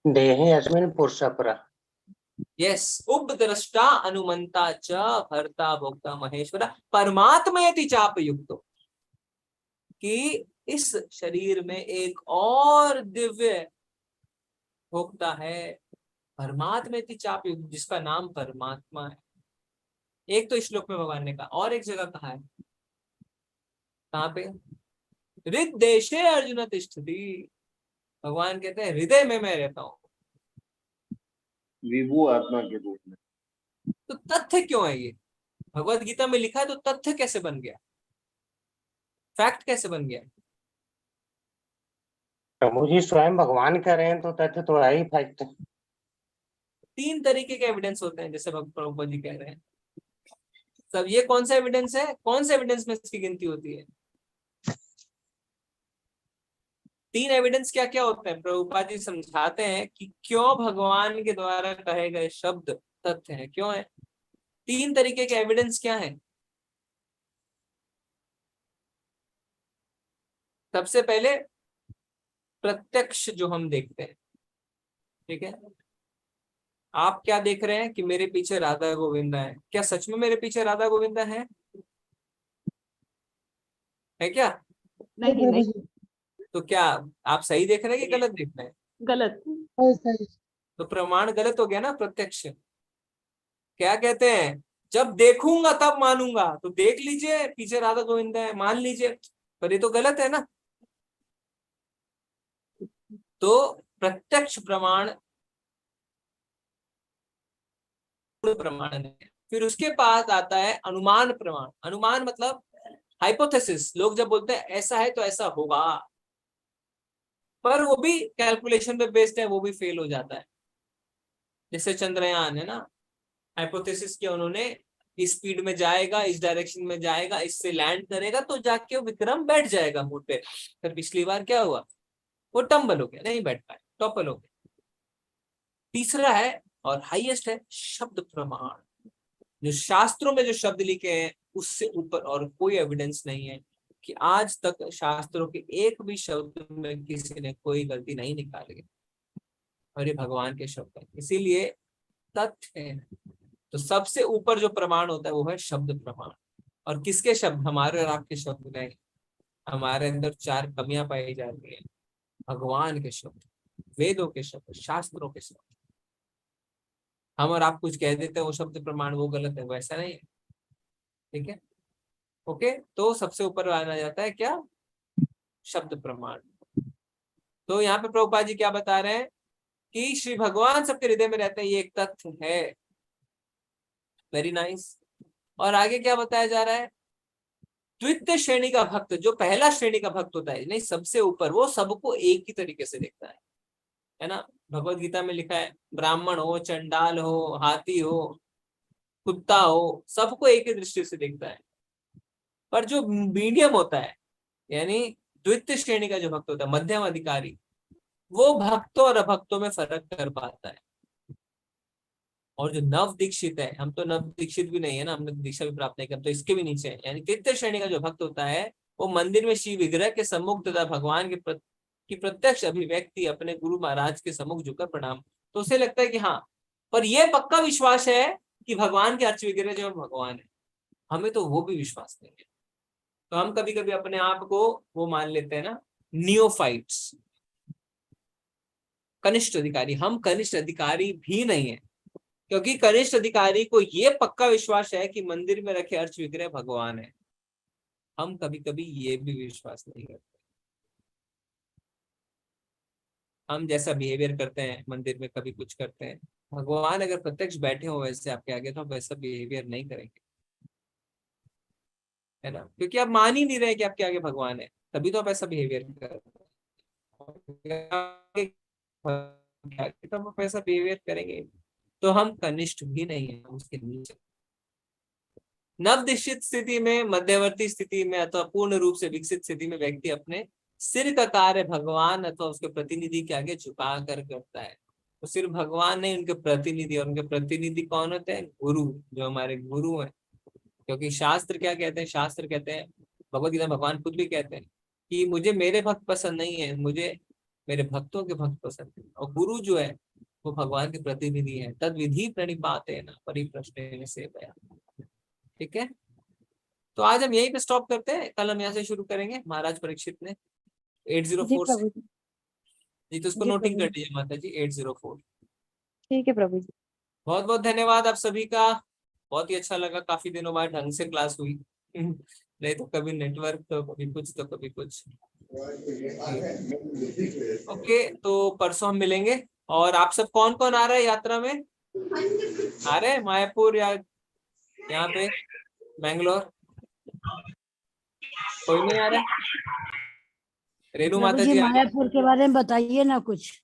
देहे अस्मिन् पुरुषपरः। यस, उपद्रष्टा अनुमंता च भर्ता भोक्ता महेश्वर परमात्मेति चापयुक्तो, कि इस शरीर में एक और दिव्य भोक्ता है परमात्मेति चापयुक्त, जिसका नाम परमात्मा है। एक तो इस श्लोक में भगवान ने कहा, और एक जगह कहा है, कहाँ पे? हृदय अर्जुन तिष्ठति, भगवान कहते हैं हृदय में मैं रहता हूँ विभु आत्मा के रूप में। तो तथ्य क्यों है ये? भगवत गीता में लिखा है तो तथ्य कैसे बन गया? फैक्ट कैसे बन गया? प्रभु जी स्वयं भगवान कह रहे हैं तो तथ्य तो है ही फैक्ट। 3 तरीके के एविडेंस होते हैं, जैसे प्रभुपाद जी कह रहे हैं। सब ये कौन सा एविडेंस है? कौन से एविडेंस में इसकी गिनती होती है? 3 एविडेंस क्या क्या होते हैं प्रभुपाद जी समझाते हैं कि क्यों भगवान के द्वारा कहे गए शब्द तथ्य है, क्यों है। 3 तरीके के एविडेंस क्या है। सबसे पहले प्रत्यक्ष जो हम देखते हैं, ठीक है। आप क्या देख रहे हैं कि मेरे पीछे राधा गोविंदा है, क्या सच में मेरे पीछे राधा गोविंदा है क्या? नहीं नहीं, तो क्या आप सही देख रहे हैं कि गलत देख रहे हैं? गलत। तो प्रमाण गलत हो गया ना। प्रत्यक्ष क्या कहते हैं, जब देखूंगा तब मानूंगा, तो देख लीजिए पीछे राधा गोविंदा है, मान लीजिए, पर ये तो गलत है ना। तो प्रत्यक्ष प्रमाण प्रमाण है। फिर उसके बाद आता है अनुमान प्रमाण। अनुमान मतलब हाइपोथेसिस। लोग जब बोलते हैं ऐसा है तो ऐसा होगा, पर वो भी कैलकुलेशन पे बेस्ड है, वो भी फेल हो जाता है। जैसे चंद्रयान है ना, हाइपोथेसिस किया उन्होंने, इस स्पीड में जाएगा, इस डायरेक्शन में जाएगा, इससे लैंड करेगा तो जाके वो विक्रम बैठ जाएगा मून पे। फिर पिछली बार क्या हुआ, वो टम्बल हो गया, नहीं बैठ पाए, टॉपल हो गया। तीसरा है और हाईएस्ट है शब्द प्रमाण। जो शास्त्रों में जो शब्द लिखे हैं उससे ऊपर और कोई एविडेंस नहीं है कि आज तक शास्त्रों के एक भी शब्द में किसी ने कोई गलती नहीं निकाली, और ये भगवान के शब्द है, इसीलिए तथ्य है। तो सबसे ऊपर जो प्रमाण होता है वो है शब्द प्रमाण। और किसके शब्द, हमारे और आपके शब्द नहीं। हमारे अंदर 4 कमियां पाई जाती है, भगवान के शब्द, वेदों के शब्द, शास्त्रों के शब्द। हम और आप कुछ कह देते हैं वो शब्द प्रमाण वो गलत है, वैसा नहीं है, ठीक है। ओके, तो सबसे ऊपर आना जाता है क्या, शब्द प्रमाण। तो यहाँ पे प्रभुपाद जी क्या बता रहे हैं कि श्री भगवान सबके हृदय में रहते हैं, ये एक तथ्य है। Very nice. और आगे क्या बताया जा रहा है, द्वितीय श्रेणी का भक्त, जो पहला श्रेणी का भक्त होता है, नहीं सबसे ऊपर, वो सबको एक ही तरीके से देखता है ना। भगवत गीता में लिखा है, ब्राह्मण हो, चंडाल हो, हाथी हो, कुत्ता हो, सबको एक ही दृष्टि से देखता है। पर जो मीडियम होता है, यानी द्वितीय श्रेणी का जो भक्त होता है, मध्यम अधिकारी, वो भक्तों और अभक्तों में फर्क कर पाता है। और जो नव दीक्षित है, हम तो नव दीक्षित भी नहीं है ना, हमने दीक्षा भी प्राप्त नहीं की, तो इसके भी नीचे है, यानी तृतीय श्रेणी का जो भक्त होता है, वो मंदिर में शिव विग्रह के सम्मुख तथा भगवान की प्रत्यक्ष अभिव्यक्ति अपने गुरु महाराज के सम्मुख झुककर प्रणाम, तो उसे लगता है कि हाँ, पर यह पक्का विश्वास है कि भगवान के अर्च विग्रह जो भगवान है। हमें तो वो भी विश्वास नहीं है, तो हम कभी कभी अपने आप को वो मान लेते हैं ना, नियोफाइट्स, कनिष्ठ अधिकारी। हम कनिष्ठ अधिकारी भी नहीं है, क्योंकि कनिष्ठ अधिकारी को ये पक्का विश्वास है कि मंदिर में रखे अर्च विग्रह भगवान है। हम कभी कभी ये भी विश्वास नहीं करते। हम जैसा बिहेवियर करते हैं मंदिर में, कभी कुछ करते हैं, भगवान अगर प्रत्यक्ष बैठे हो वैसे आपके आगे, तो आप वैसा बिहेवियर नहीं करेंगे, है ना, क्योंकि आप मान ही नहीं रहे कि आपके आगे भगवान है, तभी तो आप ऐसा बिहेवियर कर रहे हैं, तो आप ऐसा बिहेवियर करेंगे। तो हम कनिष्ठ भी नहीं है, उसके नीचे। नवदीक्षित स्थिति में, मध्यवर्ती स्थिति में अथवा पूर्ण रूप से विकसित स्थिति में व्यक्ति अपने सिर का कार्य भगवान अथवा उसके प्रतिनिधि के आगे झुका कर करता है। तो सिर्फ भगवान नहीं, उनके प्रतिनिधि, और उनके प्रतिनिधि कौन होते हैं, गुरु, जो हमारे गुरु हैं। क्योंकि शास्त्र क्या कहते हैं, शास्त्र कहते हैं, भगवत गीता भगवान खुद भी कहते हैं कि मुझे मेरे भक्त पसंद नहीं है, मुझे मेरे भक्तों के भक्त पसंद है। और गुरु जो है वो भगवान के प्रतिनिधि है। तद विधि प्रणिपाते न परिप्रश्न से बया। ठीक है, तो आज हम यहीं पे स्टॉप करते हैं, कल हम यहाँ से शुरू करेंगे। महाराज परीक्षित ने 804 से जी, तो उसको नोटिंग कर लीजिए माता जी, 804। ठीक है प्रभु जी। बहुत बहुत धन्यवाद आप सभी का, बहुत ही अच्छा लगा, काफी दिनों बाद ढंग से क्लास हुई नहीं तो कभी नेटवर्क, तो कभी कुछ, तो कभी कुछ। ओके, तो परसों हम मिलेंगे। और आप सब कौन कौन आ रहा है यात्रा में, आ रहे हैं मायापुर या यहाँ पे बैंगलोर? कोई नहीं आ रहा है? रेणु माता जी मायापुर के बारे में बताइए ना कुछ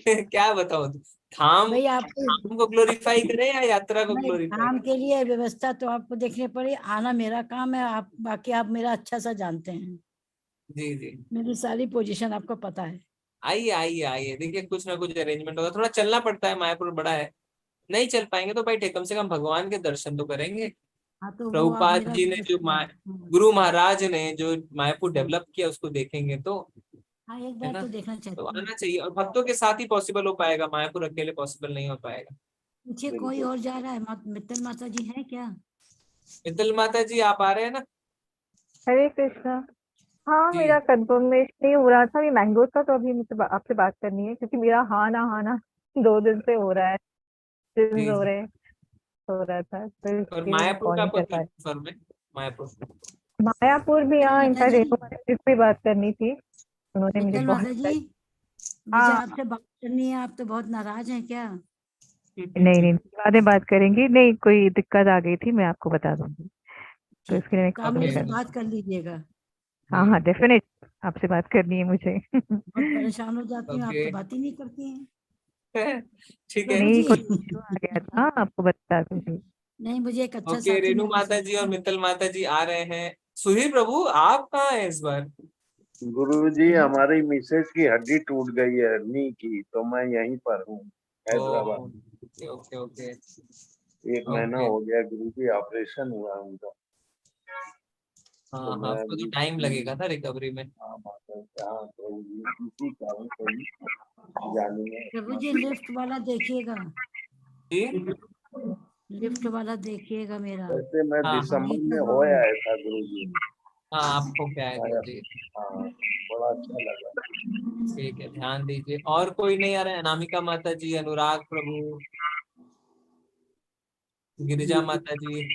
क्या बताओ, धाम भाई आप को ग्लोरीफाई करें या यात्रा को ग्लोरीफाई? धाम के लिए व्यवस्था तो आपको देखने पड़े, आना मेरा काम है, आप बाकी आप मेरा अच्छा सा जानते हैं। जी जी मेरी सारी पोजीशन आपको पता है। आइए आइए आइए, देखिए कुछ ना कुछ अरेंजमेंट होगा, थोड़ा चलना पड़ता है, मायापुर बड़ा है, नहीं चल पाएंगे तो भाई कम से कम भगवान के दर्शन तो करेंगे। हाँ तो वो आप प्रभुपाद मेरा जी ने जो गुरु महाराज ने जो मायापुर डेवलप किया उसको देखेंगे तो, हाँ एक है बार ना, तो देखना तो चाहती हूँ। आना चाहिए, और भक्तों के साथ ही पॉसिबल हो पाएगा, मायापुर अकेले पॉसिबल नहीं हो पाएगा। पीछे कोई और जा रहा है, मित्तल माता जी है क्या? मित्तल माता जी आप आ रहे हैं ना? हरे कृष्णा। हाँ, जी मेरा कंफर्मेशन नहीं हो रहा था, अभी मैंगोज का, तो अभी मुझे आपसे बात करनी है, क्योंकि मेरा हाँ ना 2 दिन से हो रहा है, दिन जी हो जी। रहे हो रहा था, तो और इसलिए मैं मायापुर कॉल का नहीं कर पा रही। कंफर्म है, मायापुर। मायापुर भी, हाँ, माता इनफैक्ट जी, रेणु माता जी से भी बात करनी थी, उन्होंने मुझे मित्तल बहुत माता जी, मुझे हाँ, आपसे बात करनी है, आप तो बहुत नाराज हैं क्या? नहीं, बाद में बात करेंगी, नहीं कोई दिक्कत आ गई थी, मैं आपको बता दूंगी, तो ठीक इसके लिए है, मैं तो कॉल आप नहीं मुझसे कर रही। बात कर लीजिएगा। हाँ, डेफिनेट, आपसे बात करनी है मुझे। बहुत परेशान हो जाती हूँ, आप ओके तो बात ही नहीं करती हैं। ठीक है। प्रभु नहीं, जी कोई इशू आ गया था, आपको बता दूंगी। नहीं, मुझे एक अच्छा ओके, साथी रेणु मिलना माता जी और चाहिए। मित्तल माता जी आ रहे हैं। सुधीर प्रभु आप कहाँ हैं इस बार? गुरुजी, हमारी मिसेज की हड्डी टूट गई है नी की, तो मैं यहीं पर हूँ हैदराबाद। ओके ओके ओके 1 महीना ओके। हो गया गुरुजी, ऑपरेशन हुआ उनका। हाँ तो हाँ, मैं आपको तो अभी टाइम लगेगा था रिकवरी में। हाँ माता हाँ गुरुजी, इसी कारण कोई जानिए। प्रभु जी लिफ्ट वाला देखिएगा, जी लिफ्ट वाला देखिएगा मेरा। वैसे मैं हाँ हाँ दिसंबर तबीयत में तो हो बहुत, आया था गुरुजी। हाँ, आपको क्या है आया जी? हाँ, बड़ा अच्छा लगा। ठीक है, ध्यान दीजिए। और कोई नहीं आ रहा है? अनामिका माता जी, अनुराग प्रभु, गिरिजा माता जी,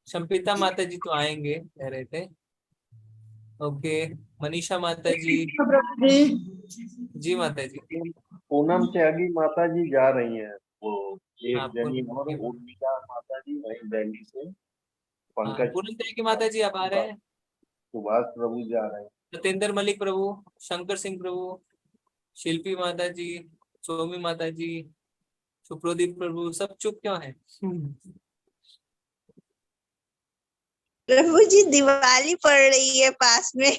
शंपिता माता जी तो आएंगे कह रहे थे। ओके, मनीषा माता जी। जी माता जी। पूनम त्यागी माता जी जा रही हैं, वो हाँ एक जनी, और उर्मिला माता जी वहीं दिल्ली से, पंकज पूनम की माता जी आप आ रहे हैं। सुभाष प्रभु जा रहे हैं। सतेंद्र मलिक प्रभु, शंकर सिंह प्रभु, शिल्पी माता जी, सोमी माता जी, सुप्रदीप प्रभु, सब चुप क्यों है? प्रभु जी दिवाली पड़ रही है पास में।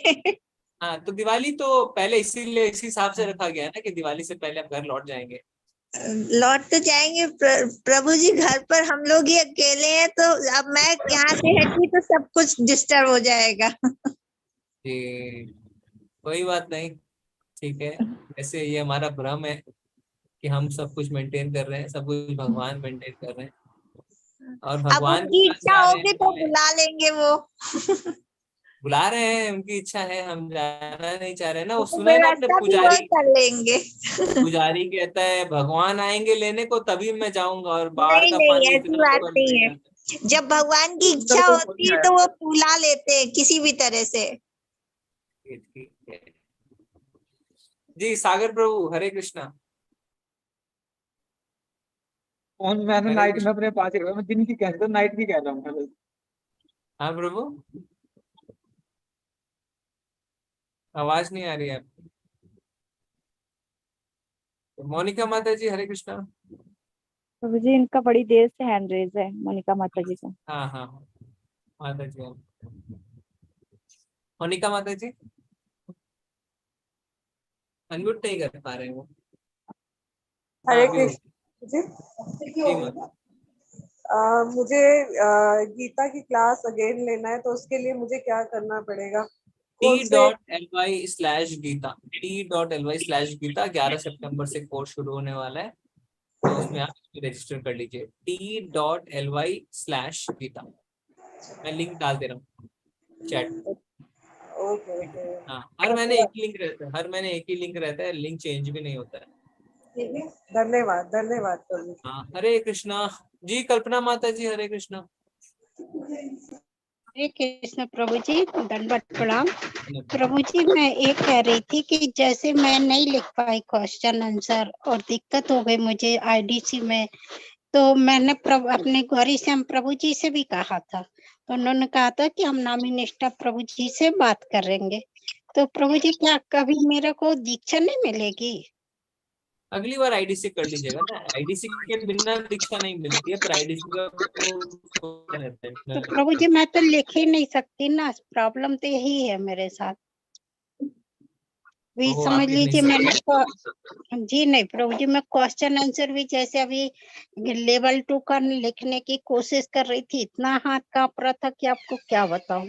हाँ, तो दिवाली तो पहले इसीलिए इसी हिसाब से रखा गया है ना कि दिवाली से पहले आप घर लौट जाएंगे। लौट तो जाएंगे प्रभु जी, घर पर हम लोग ही अकेले हैं, तो अब मैं यहाँ से हटी तो सब कुछ डिस्टर्ब हो जाएगा। जी कोई बात नहीं, ठीक है। ऐसे ये हमारा भ्रम है कि हम सब कुछ मेंटेन कर रहे हैं, सब कुछ भगवान मेंटेन कर रहे हैं, और अब भगवान के उनकी पास इच्छा जा रहे होगी तो हैं। बुला लेंगे वो। बुला रहे हैं, उनकी इच्छा है, हम जाना नहीं चाह रहे ना। वो तो सुना है ना आपने, व्यवस्था भी वही कर लेंगे। पुजारी कहता है भगवान आएंगे लेने को तभी मैं जाऊंगा, और बाढ़ नहीं का नहीं, पानी ऐसी इतना बात ऊपर नहीं ले है, जाता जब भगवान की इच्छा होती है तो वो बुला लेते हैं किसी भी तरह से। है। ठीक है जी। सागर प्रभु हरे कृष्णा। फोन मैंने हरे नाइट में कृष्णा। अपने पास ही रखा, मैं दिन की कह रहा हूँ, नाइट की कह रहा हूँ मैं। हाँ प्रभु, आवाज नहीं आ रही है आपकी। मोनिका माता जी हरे कृष्णा। प्रभु जी, इनका बड़ी देर से हैंड रेज है, मोनिका माता जी का। हाँ हाँ माता जी, मोनिका माता जी अनम्यूट नहीं कर पा रहे वो। हाँ हरे अभी हो कृष्ण जी। जी माता। मुझे गीता की क्लास अगेन लेना है, तो उसके लिए मुझे क्या करना पड़ेगा? कौन से t.ly/गीता, t.ly/गीता 11 सितंबर से कोर्स शुरू होने वाला है, तो उसमें आप रजिस्टर कर लीजिए। t.ly/गीता, मैं लिंक डाल दे रहा हूँ चैट। Okay okay. हाँ, हर महीने एक ही लिंक रहता है, हर महीने एक ही लिंक रहता है, लिंक चेंज भी नहीं होता है। ठीक है, धन्यवाद धन्यवाद प्रभु। हाँ हरे कृष्णा जी। कल्पना माता जी हरे कृष्णा। हरे कृष्ण प्रभु जी, दंडवत प्रणाम। प्रभु जी, मैं ये कह रही थी कि जैसे मैं नहीं लिख पाई क्वेश्चन आंसर और दिक्कत हो गई मुझे आईडीसी में, तो मैंने अपने गौरी श्याम प्रभु जी से भी कहा था, तो उन्होंने कहा था कि हम नामिनिष्ठा प्रभु जी से बात करेंगे। तो प्रभु जी, क्या कभी मेरे को दीक्षा नहीं मिलेगी? अगली बार आईडीसी कर लीजिएगा ना, आईडीसी के बिना दीक्षा नहीं मिलती है, पर आईडीसी का रहता तो है। प्रभु जी, मैं तो लिख ही नहीं सकती ना, प्रॉब्लम तो यही है मेरे साथ। भी ओहो, समझ आप लिख नहीं लीजिए मैंने सकते? जी नहीं प्रभु जी, मैं क्वेश्चन आंसर भी जैसे अभी लेवल 2 का लिखने की कोशिश कर रही थी, इतना हाथ कांप रहा था कि आपको क्या बताऊं।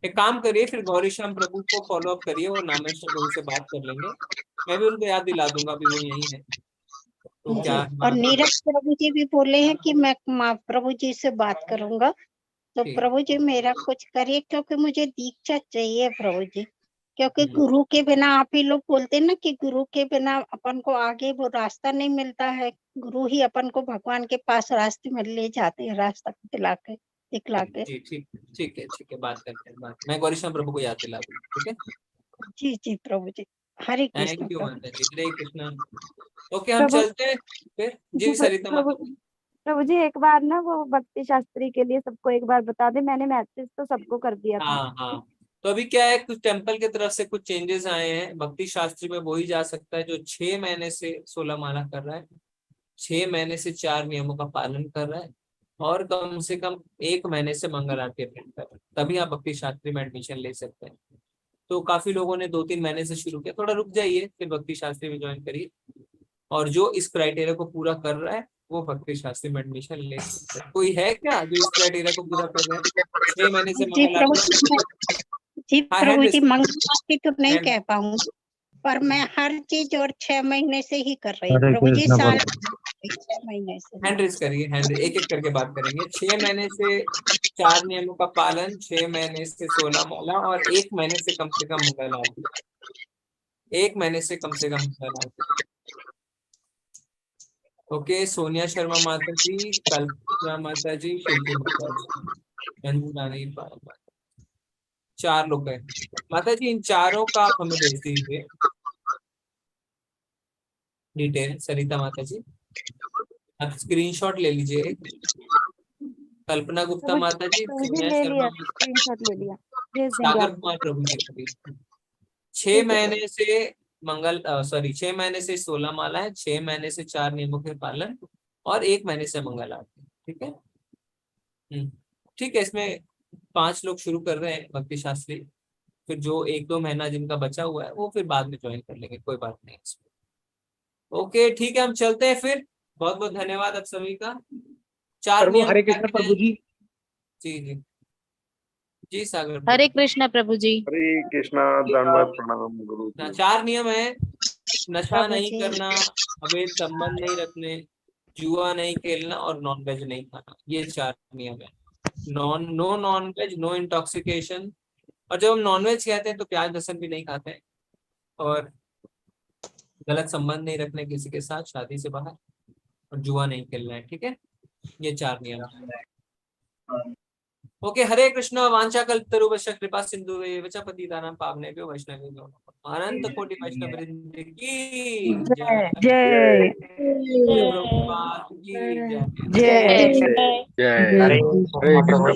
एक काम करिए, फिर गौरी श्याम प्रभु को फॉलो अप करिए, वो नामेश्वर प्रभु से बात कर लेंगे। मैं भी उनको याद दिला दूंगा, अभी वो यही है तो जी, क्या और हमारा नीरज प्रभु जी भी बोले हैं कि मैं प्रभु जी से बात करूंगा, तो ठीक। प्रभु जी मेरा कुछ करिए, क्योंकि मुझे दीक्षा चाहिए प्रभु जी, क्योंकि गुरु के बिना, आप ही लोग बोलते हैं ना कि गुरु के बिना अपन को आगे वो रास्ता नहीं मिलता है, गुरु ही अपन को भगवान के पास रास्ते में ले जाते हैं, रास्ता दिखला के। जी ठीक है, बात करते हैं, बात मैं गौरी श्याम प्रभु को याद दिला दूंगा, ठीक है। जी जी प्रभु जी, हरे कृष्ण थैंक यू प्रभु। माता जी, हरे कृष्णा। ओके, हम प्रभु चलते हैं फिर। जी सरिता प्रभु माता जी। प्रभु जी, एक बार ना वो भक्ति शास्त्री के लिए सबको एक बार बता दे, मैंने मैसेज तो सबको कर दिया था। हाँ, तो अभी क्या है, कुछ टेम्पल की तरफ से कुछ चेंजेस आए हैं। भक्ति शास्त्री में वही जा सकता है जो 6 महीने से 16 माला कर रहा है, 6 महीने से 4 नियमों का पालन कर रहा है, और कम से कम 1 महीने से मंगल आरती अटेंड कर रहा है, तभी आप भक्ति शास्त्री में एडमिशन ले सकते हैं। तो काफी लोगों ने 2-3 महीने से शुरू किया, थोड़ा रुक जाइए, फिर भक्ति शास्त्री में ज्वाइन करिए, और जो इस क्राइटेरिया को पूरा कर रहा है वो भक्ति शास्त्री में एडमिशन ले सकते हैं। कोई है क्या जो इस क्राइटेरिया को पूरा कर रहा है? 6 महीने से जी मंगल प्रभु आरती। जी हाँ, प्रभु हैंड जी, रेज मंगल आरती तो नहीं हैंड कह पाऊंगी, पर मैं हर चीज और 6 महीने से ही कर रही हूँ हरे प्रभु जी, कृष्ण साल प्रभु। 6 महीने से। हैंड रेज करिए, एक एक करके बात करेंगे। 6 महीने से 4 नियमों का पालन, 6 महीने से 16 माला, और 1 महीने से कम मंगल आरती, 1 महीने से कम मंगल आरती। ओके, सोनिया शर्मा माता जी, कल्पना माता जी, शिल्पी माता जी, अंजू रानी माता, 4 लोग हैं माता जी। इन चारों का आप हमें भेज दीजिए डिटेल। सरिता माता जी, आप स्क्रीनशॉट ले लीजिए। कल्पना गुप्ता माता जी, प्रभु जी सोनिया ले शर्मा लिया, माता, स्क्रीनशॉट ले लिया, भेज देंगे सागर आपको। कुमार प्रभु जी का भी। 6 ठीक है महीने से मंगल 6 महीने से 16 माला है, 6 महीने से 4 नियमों के पालन, और 1 महीने से मंगल आरती, ठीक है। ठीक है, इसमें 5 लोग शुरू कर रहे हैं भक्ति शास्त्री, फिर जो 1-2 महीना जिनका बचा हुआ है वो फिर बाद में ज्वाइन कर लेंगे, कोई बात नहीं इसमें। ओके ठीक है, हम चलते हैं फिर। बहुत बहुत धन्यवाद आप सभी का। 4 प्रभु नियम हरे कृष्ण प्रभु जी। जी जी सागर हरे कृष्णा प्रभु जी। हरे कृष्णा, धन्यवाद, प्रणाम गुरु जी। 4 नियम है। नशा प्रभु नहीं जी। करना, अवैध संबंध नहीं रखने, जुआ नहीं खेलना, और नॉनवेज नहीं खाना, ये 4 नियम है। नो नॉनवेज, नो इंटॉक्सिकेशन, और जब हम नॉनवेज कहते हैं तो प्याज लहसुन भी नहीं खाते हैं, और गलत संबंध नहीं रखने किसी के साथ शादी से बाहर, और जुआ नहीं खेलना है, ठीक है। ये 4 नियम है। ओके, हरे कृष्ण। वांछाकल्पतरुभ्यश्च कृपा सिंधुभ्येव च पतितानां पावनेभ्यो वैष्णवेभ्यो अनंत कोटि वैष्णव वृंद की जय। जय प्रभुपाद की जय। जय जय हरे कृष्ण प्रभु।